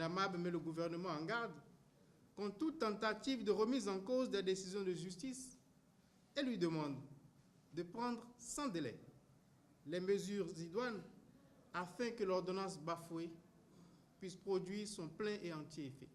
Namab met le gouvernement en garde contre toute tentative de remise en cause des décisions de justice et lui demande de prendre sans délai les mesures idoines afin que l'ordonnance bafouée puisse produire son plein et entier effet.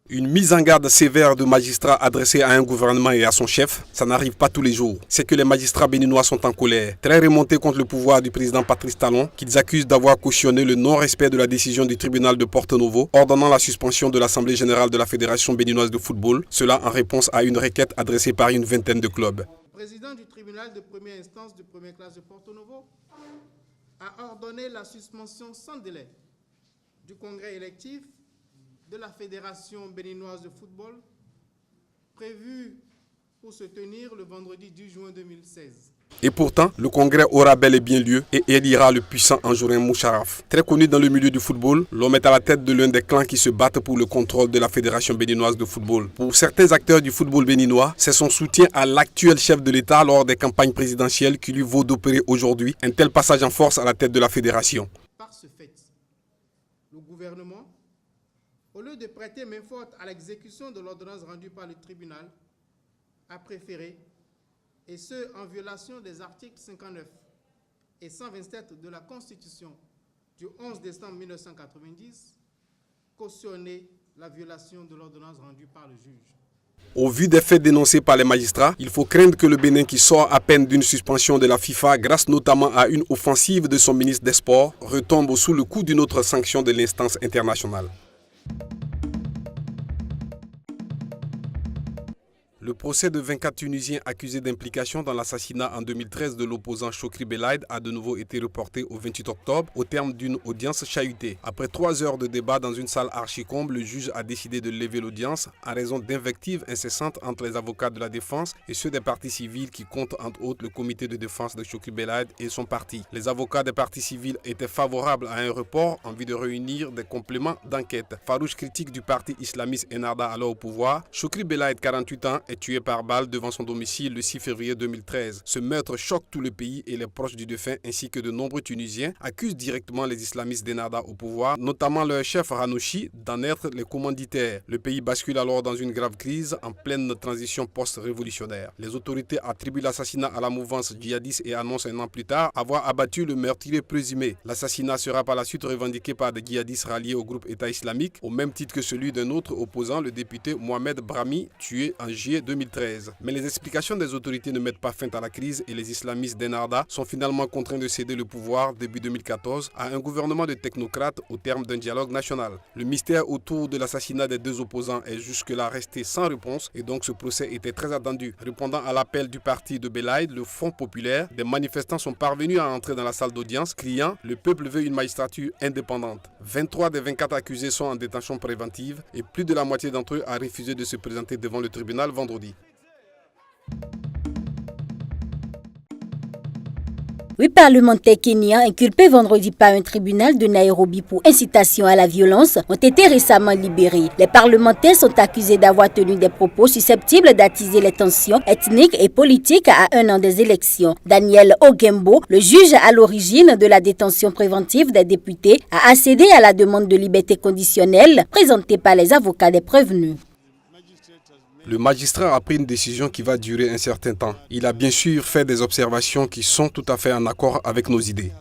Une mise en garde sévère de magistrats adressée à un gouvernement et à son chef, ça n'arrive pas tous les jours. C'est que les magistrats béninois sont en colère, très remontés contre le pouvoir du président Patrice Talon, qu'ils accusent d'avoir cautionné le non-respect de la décision du tribunal de Porto Novo, ordonnant la suspension de l'Assemblée générale de la Fédération béninoise de football, cela en réponse à une requête adressée par une vingtaine de clubs. Le président du tribunal de première instance de première classe de Porto Novo a ordonné la suspension sans délai du congrès électif de la Fédération béninoise de football, prévu pour se tenir le vendredi 10 juin 2016. Et pourtant, le congrès aura bel et bien lieu et élira le puissant Anjorin Moucharaf. Très connu dans le milieu du football, l'homme est à la tête de l'un des clans qui se battent pour le contrôle de la Fédération béninoise de football. Pour certains acteurs du football béninois, c'est son soutien à l'actuel chef de l'État lors des campagnes présidentielles qui lui vaut d'opérer aujourd'hui un tel passage en force à la tête de la Fédération. Par ce fait, le gouvernement, au lieu de prêter main forte à l'exécution de l'ordonnance rendue par le tribunal, a préféré, et ce en violation des articles 59 et 127 de la Constitution du 11 décembre 1990, cautionner la violation de l'ordonnance rendue par le juge. Au vu des faits dénoncés par les magistrats, il faut craindre que le Bénin, qui sort à peine d'une suspension de la FIFA grâce notamment à une offensive de son ministre des Sports, retombe sous le coup d'une autre sanction de l'instance internationale. Le procès de 24 Tunisiens accusés d'implication dans l'assassinat en 2013 de l'opposant Chokri Belaïd a de nouveau été reporté au 28 octobre au terme d'une audience chahutée. Après 3 heures de débat dans une salle archi-comble, le juge a décidé de lever l'audience en raison d'invectives incessantes entre les avocats de la défense et ceux des parties civiles qui comptent entre autres le comité de défense de Chokri Belaïd et son parti. Les avocats des parties civiles étaient favorables à un report en vue de réunir des compléments d'enquête. Farouche critique du parti islamiste Ennahda alors au pouvoir, Chokri Belaïd, 48 ans, est tué par balle devant son domicile le 6 février 2013. Ce meurtre choque tout le pays et les proches du défunt ainsi que de nombreux Tunisiens accusent directement les islamistes d'Ennahda au pouvoir, notamment leur chef Ranouchi, d'en être les commanditaires. Le pays bascule alors dans une grave crise en pleine transition post-révolutionnaire. Les autorités attribuent l'assassinat à la mouvance djihadiste et annoncent un an plus tard avoir abattu le meurtrier présumé. L'assassinat sera par la suite revendiqué par des djihadistes ralliés au groupe État islamique, au même titre que celui d'un autre opposant, le député Mohamed Brahmi, tué en juillet 2013. Mais les explications des autorités ne mettent pas fin à la crise et les islamistes d'Ennahda sont finalement contraints de céder le pouvoir début 2014 à un gouvernement de technocrates au terme d'un dialogue national. Le mystère autour de l'assassinat des deux opposants est jusque-là resté sans réponse et donc ce procès était très attendu. Répondant à l'appel du parti de Belaïd, le Front populaire, des manifestants sont parvenus à entrer dans la salle d'audience criant « Le peuple veut une magistrature indépendante ». 23 des 24 accusés sont en détention préventive et plus de la moitié d'entre eux a refusé de se présenter devant le tribunal vendredi. 8 parlementaires kenyans inculpés vendredi par un tribunal de Nairobi pour incitation à la violence ont été récemment libérés. Les parlementaires sont accusés d'avoir tenu des propos susceptibles d'attiser les tensions ethniques et politiques à un an des élections. Daniel Ogembo, le juge à l'origine de la détention préventive des députés, a accédé à la demande de liberté conditionnelle présentée par les avocats des prévenus. Le magistrat a pris une décision qui va durer un certain temps. Il a bien sûr fait des observations qui sont tout à fait en accord avec nos idées.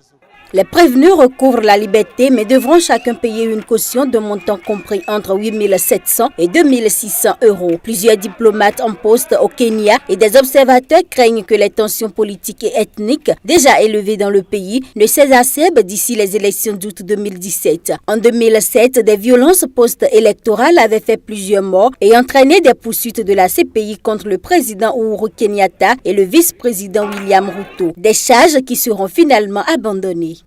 Les prévenus recouvrent la liberté mais devront chacun payer une caution de montant compris entre 8 700 et 2 600 euros. Plusieurs diplomates en poste au Kenya et des observateurs craignent que les tensions politiques et ethniques déjà élevées dans le pays ne s'exacerbent d'ici les élections d'août 2017. En 2007, des violences post-électorales avaient fait plusieurs morts et entraîné des poursuites de la CPI contre le président Uhuru Kenyatta et le vice-président William Ruto. Des charges qui seront finalement abandonnées.